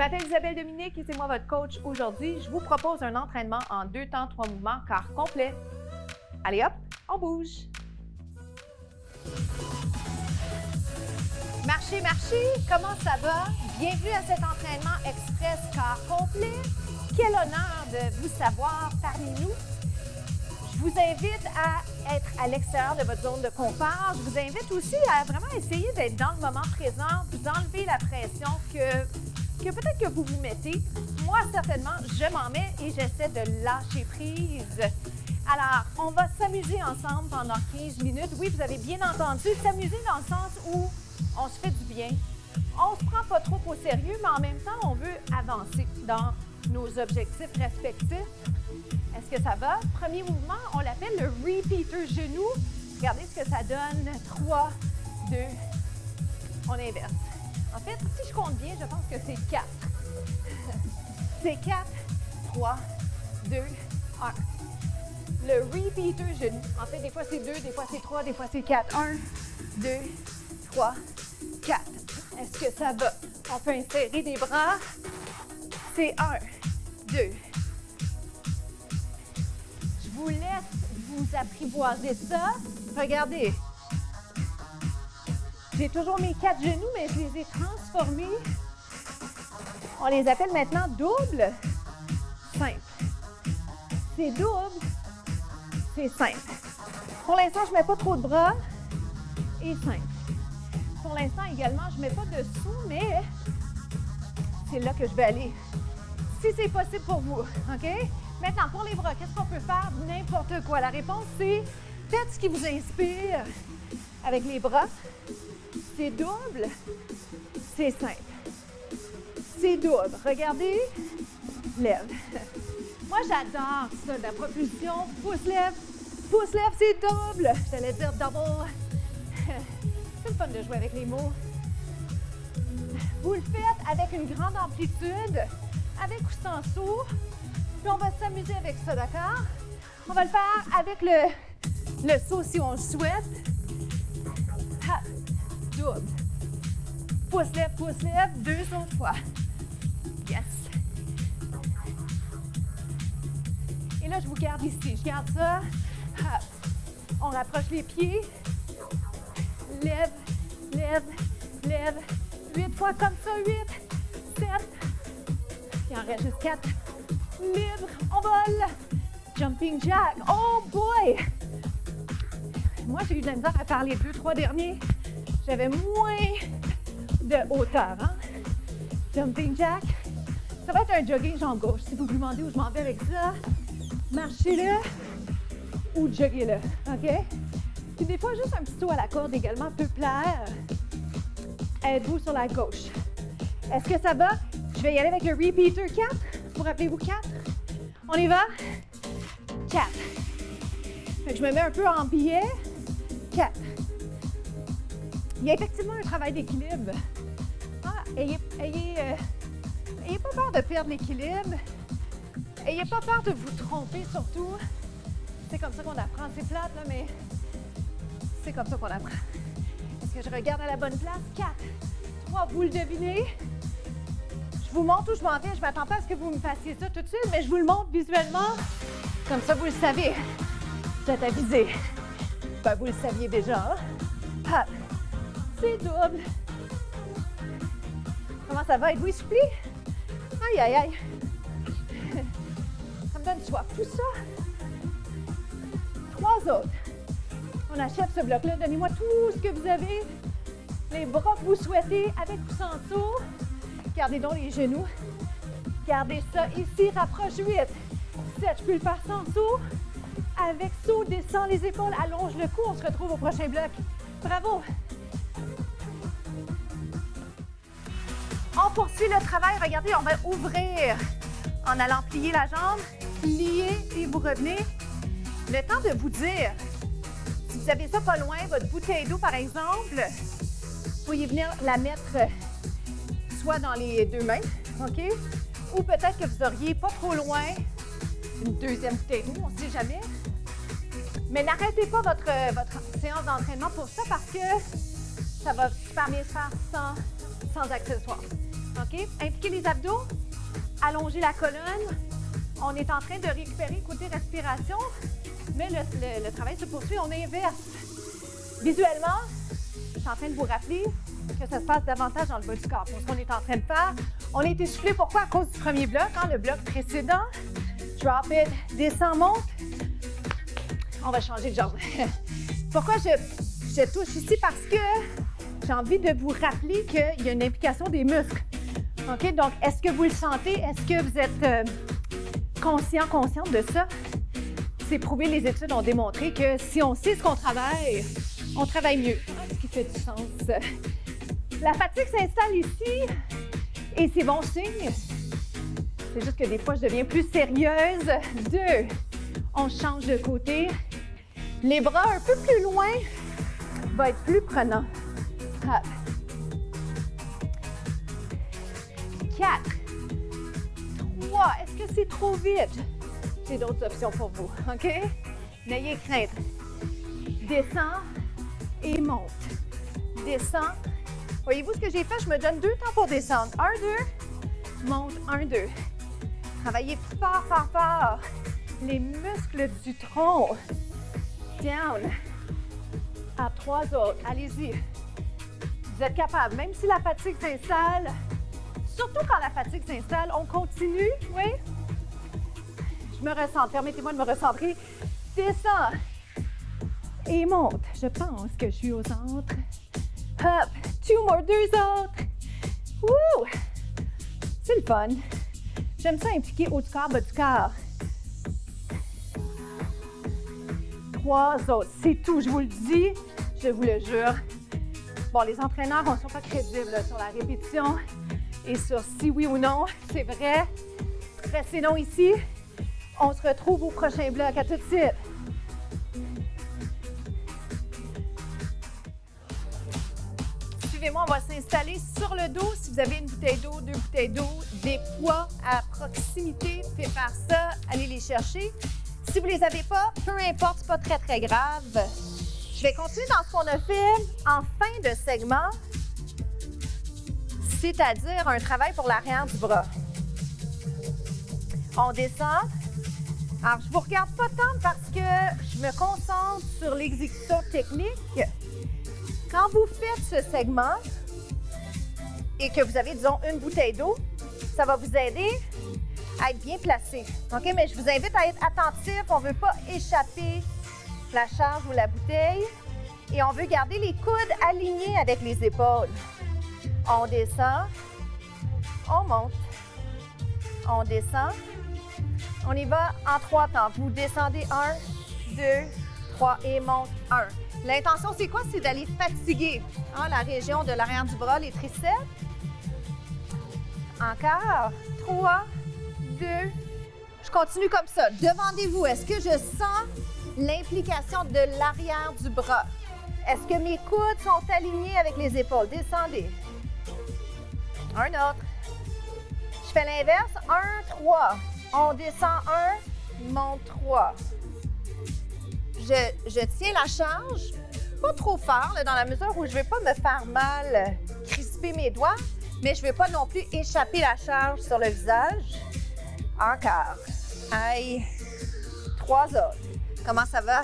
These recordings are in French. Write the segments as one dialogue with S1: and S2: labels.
S1: m'appelle Isabelle Dominique et c'est moi votre coach aujourd'hui. Je vous propose un entraînement en 2 temps, 3 mouvements, corps complet. Allez hop, on bouge. Marchez, marchez, comment ça va? Bienvenue à cet entraînement express corps complet. Quel honneur de vous savoir parmi nous. Je vous invite à être à l'extérieur de votre zone de confort. Je vous invite aussi à vraiment essayer d'être dans le moment présent, vous enlever la pression que peut-être que vous vous mettez. Moi, certainement, je m'en mets et j'essaie de lâcher prise. Alors, on va s'amuser ensemble pendant 15 minutes. Oui, vous avez bien entendu, s'amuser dans le sens où on se fait du bien. On se prend pas trop au sérieux, mais en même temps, on veut avancer dans nos objectifs respectifs. Est-ce que ça va? Premier mouvement, on l'appelle le repeater genou. Regardez ce que ça donne. 3, 2, on inverse. En fait, si je compte bien, je pense que c'est 4. C'est 4, 3, 2, 1. Le repeater genou. En fait, des fois c'est 2, des fois c'est 3, des fois c'est 4. 1, 2, 3, 4. Est-ce que ça va? On peut insérer des bras. C'est 1, 2. Je vous laisse vous apprivoiser ça. Regardez. J'ai toujours mes 4 genoux, mais je les ai transformés. On les appelle maintenant double, simple. C'est double, c'est simple. Pour l'instant, je ne mets pas trop de bras et simple. Pour l'instant, également, je ne mets pas de dessous, mais c'est là que je vais aller. Si c'est possible pour vous, OK? Maintenant, pour les bras, qu'est-ce qu'on peut faire? N'importe quoi. La réponse, c'est faites ce qui vous inspire avec les bras. C'est double, c'est simple. C'est double. Regardez, lève. Moi, j'adore ça, la propulsion. Pouce-lève, c'est double. J'allais dire double. C'est le fun de jouer avec les mots. Vous le faites avec une grande amplitude, avec ou sans saut. Puis on va s'amuser avec ça, d'accord? On va le faire avec le saut si on le souhaite. Ha, double. Pouce-lève, 2 autres fois. Yes. Et là, je vous garde ici. Je garde ça. Ha. On rapproche les pieds. Lève, lève, lève. 8 fois comme ça. 8, 7. Il en reste juste 4. Libre, on vole. Jumping jack. Oh boy! Moi, j'ai eu de la misère à faire les 2, 3 derniers. J'avais moins de hauteur. Hein? Jumping jack. Ça va être un jogging jambe gauche. Si vous vous demandez où je m'en vais avec ça, marchez-le ou joguez-le. OK? Puis des fois, juste un petit saut à la corde également peut plaire. Êtes-vous sur la gauche? Est-ce que ça va? Je vais y aller avec le repeater 4. Vous rappelez-vous 4? On y va? 4. Fait que je me mets un peu en biais. 4. Il y a effectivement un travail d'équilibre. Ah, ayez pas peur de perdre l'équilibre. Ayez pas peur de vous tromper surtout. C'est comme ça qu'on apprend. C'est plate, là, mais c'est comme ça qu'on apprend. Est-ce que je regarde à la bonne place? 4, 3, vous le devinez. Je vous montre où je m'en vais. Je ne m'attends pas à ce que vous me fassiez ça tout de suite, mais je vous le montre visuellement. Comme ça, vous le savez. Vous êtes avisé. Ben, vous le saviez déjà. Hop. C'est double. Comment ça va? Êtes-vous essoufflé? Aïe, aïe, aïe. Ça me donne soif. Tout ça. 3 autres. On achève ce bloc-là. Donnez-moi tout ce que vous avez. Les bras que vous souhaitez, avec ou sans saut. Gardez donc les genoux. Gardez ça ici. Rapproche 8. 7. Je peux le faire sans saut. Avec saut, descends les épaules, allonge le cou. On se retrouve au prochain bloc. Bravo. On poursuit le travail. Regardez, on va ouvrir en allant plier la jambe, plier et vous revenez. Le temps de vous dire, si vous avez ça pas loin, votre bouteille d'eau par exemple, vous pourriez venir la mettre soit dans les 2 mains, OK? Ou peut-être que vous auriez pas trop loin une deuxième bouteille d'eau, on ne sait jamais. Mais n'arrêtez pas votre séance d'entraînement pour ça parce que ça va super bien se faire sans accessoires. OK? Impliquez les abdos, allongez la colonne. On est en train de récupérer côté respiration, mais le travail se poursuit, on inverse. Visuellement, je suis en train de vous rappeler que ça se passe davantage dans le bas du corps. Pour ce qu'on est en train de faire, on est essoufflé. Pourquoi? À cause du premier bloc, hein, le bloc précédent. Drop it, descend, monte. On va changer de genre. Pourquoi je touche ici? Parce que j'ai envie de vous rappeler qu'il y a une implication des muscles. OK? Donc, est-ce que vous le sentez? Est-ce que vous êtes consciente de ça? C'est prouvé, les études ont démontré que si on sait ce qu'on travaille, on travaille mieux. Ce qui fait du sens. La fatigue s'installe ici et c'est bon signe. C'est juste que des fois, je deviens plus sérieuse. 2, on change de côté. Les bras un peu plus loin va être plus prenant. 4, 3, est-ce que c'est trop vite? J'ai d'autres options pour vous, OK? N'ayez crainte. Descends et monte. Descends. Voyez-vous ce que j'ai fait? Je me donne 2 temps pour descendre. 1, 2, monte, 1, 2. Travaillez fort, fort, fort. Les muscles du tronc. Down. À 3 autres. Allez-y. Vous êtes capable. Même si la fatigue s'installe, surtout quand la fatigue s'installe, on continue. Oui? Je me recentre. Permettez-moi de me recentrer. Descends. Et monte. Je pense que je suis au centre. Hop. 2 more, 2 autres. Wouh! C'est le fun. J'aime ça impliquer haut du corps, bas du corps. 3 autres. C'est tout, je vous le dis. Je vous le jure. Bon, les entraîneurs ne sont pas crédibles là, sur la répétition et sur si oui ou non. C'est vrai. Restez non ici. On se retrouve au prochain bloc. À tout de suite. Suivez-moi, on va s'installer sur le dos. Si vous avez une bouteille d'eau, 2 bouteilles d'eau, des poids à proximité, faites faire ça, allez les chercher. Si vous ne les avez pas, peu importe, c'est pas très, très grave. Je vais continuer dans ce qu'on a fait en fin de segment, c'est-à-dire un travail pour l'arrière du bras. On descend. Alors, je ne vous regarde pas tant parce que je me concentre sur l'exécution technique. Quand vous faites ce segment et que vous avez, disons, une bouteille d'eau, ça va vous aider à être bien placé. OK? Mais je vous invite à être attentif. On ne veut pas échapper la charge ou la bouteille. Et on veut garder les coudes alignés avec les épaules. On descend. On monte. On descend. On y va en 3 temps. Vous descendez 1, 2, 3 et monte 1. L'intention, c'est quoi? C'est d'aller fatiguer la région de l'arrière du bras, les triceps. Encore. 3, 2. Je continue comme ça. Demandez-vous, est-ce que je sens l'implication de l'arrière du bras? Est-ce que mes coudes sont alignés avec les épaules? Descendez. Un autre. Je fais l'inverse. 1, 3. On descend 1, monte 3. Je tiens la charge, pas trop fort, là, dans la mesure où je ne vais pas me faire mal, crisper mes doigts, mais je ne vais pas non plus échapper la charge sur le visage. Encore. Aïe. 3 autres. Comment ça va?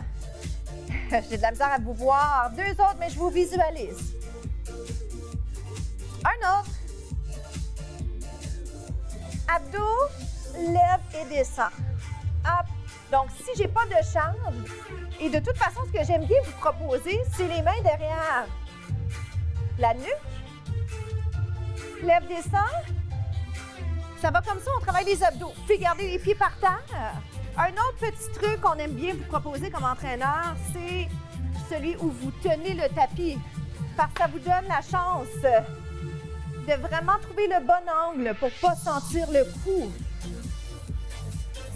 S1: J'ai de la misère à vous voir. 2 autres, mais je vous visualise. Un autre. Abdos, lève et descend. Hop. Donc, si je n'ai pas de charge, et de toute façon, ce que j'aime bien vous proposer, c'est les mains derrière la nuque. Lève, descend. Ça va comme ça, on travaille les abdos. Puis gardez les pieds par terre. Un autre petit truc qu'on aime bien vous proposer comme entraîneur, c'est celui où vous tenez le tapis. Parce que ça vous donne la chance de vraiment trouver le bon angle pour ne pas sentir le coup.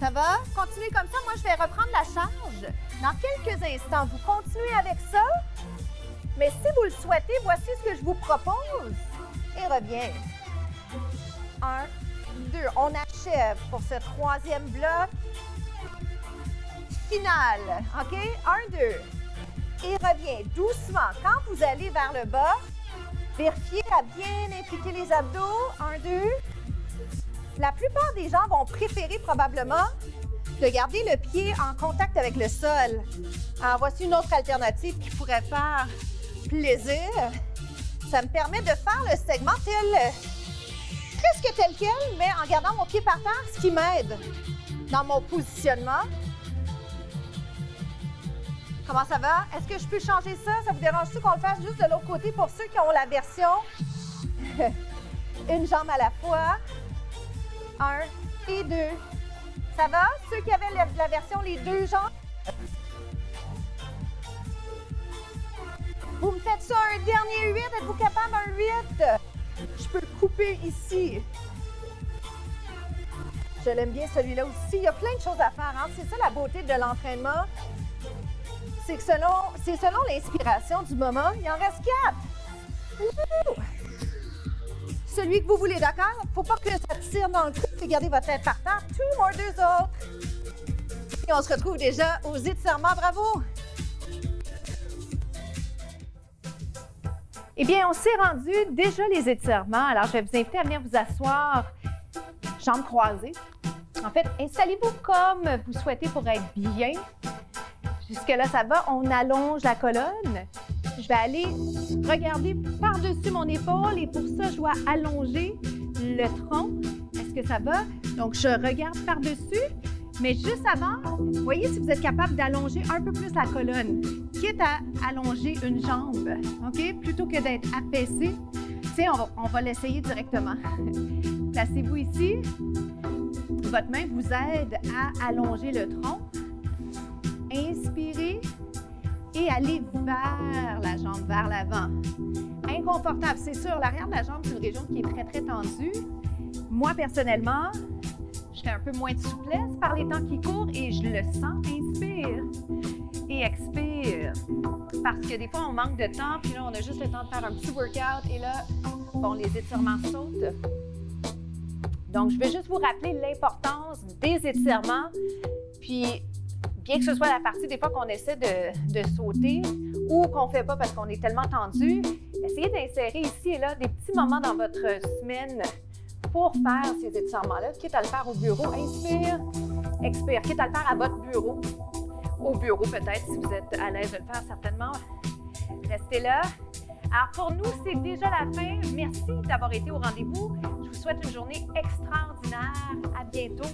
S1: Ça va? Continuez comme ça. Moi, je vais reprendre la charge dans quelques instants. Vous continuez avec ça. Mais si vous le souhaitez, voici ce que je vous propose. Et reviens. 1, 2. On achève pour ce 3e bloc. Final. OK? 1, 2. Et reviens doucement. Quand vous allez vers le bas,
S2: Vérifiez à bien impliquer les abdos. 1, 2. La plupart des gens vont préférer probablement de garder le pied en contact avec le sol. Alors, voici une autre alternative qui pourrait faire plaisir. Ça me permet de faire le segment presque tel quel, mais en gardant mon pied par terre, ce qui m'aide dans mon positionnement. Comment ça va? Est-ce que je peux changer ça? Ça vous dérange-tu qu'on le fasse juste de l'autre côté pour ceux qui ont la version une jambe à la fois? 1 et 2. Ça va? Ceux qui avaient la version les 2 jambes? Vous me faites ça un dernier 8. Êtes-vous capable un 8? Je peux le couper ici. Je l'aime bien celui-là aussi. Il y a plein de choses à faire. Hein? C'est ça la beauté de l'entraînement. C'est que selon l'inspiration du moment, il en reste 4. Celui que vous voulez, d'accord? Il ne faut pas que ça tire dans le cou. Fait garder votre tête par terre. 2 more, 2 autres. Et on se retrouve déjà aux étirements. Bravo!
S1: Eh bien, on s'est rendu déjà les étirements. Alors, je vais vous inviter à venir vous asseoir, jambes croisées. En fait, installez-vous comme vous souhaitez pour être bien. Jusque-là, ça va. On allonge la colonne. Je vais aller regarder par-dessus mon épaule et pour ça, je dois allonger le tronc. Est-ce que ça va? Donc, je regarde par-dessus. Mais juste avant, voyez si vous êtes capable d'allonger un peu plus la colonne, quitte à allonger une jambe, OK? Plutôt que d'être affaissé. Tu sais, on va l'essayer directement. Placez-vous ici. Votre main vous aide à allonger le tronc. Inspirez et allez vers la jambe, vers l'avant. Inconfortable, c'est sûr. L'arrière de la jambe, c'est une région qui est très, très tendue. Moi, personnellement, je fais un peu moins de souplesse par les temps qui courent et je le sens. Inspire et expire. Parce que des fois, on manque de temps, puis là, on a juste le temps de faire un petit workout et là, bon, les étirements sautent. Donc, je vais juste vous rappeler l'importance des étirements. Puis, bien que ce soit la partie des fois qu'on essaie de sauter ou qu'on ne fait pas parce qu'on est tellement tendu, essayez d'insérer ici et là des petits moments dans votre semaine pour faire ces étirements-là, quitte à le faire au bureau. Inspire, expire, quitte à le faire à votre bureau. Au bureau peut-être, si vous êtes à l'aise de le faire, certainement. Restez là. Alors pour nous, c'est déjà la fin. Merci d'avoir été au rendez-vous. Je vous souhaite une journée extraordinaire. À bientôt.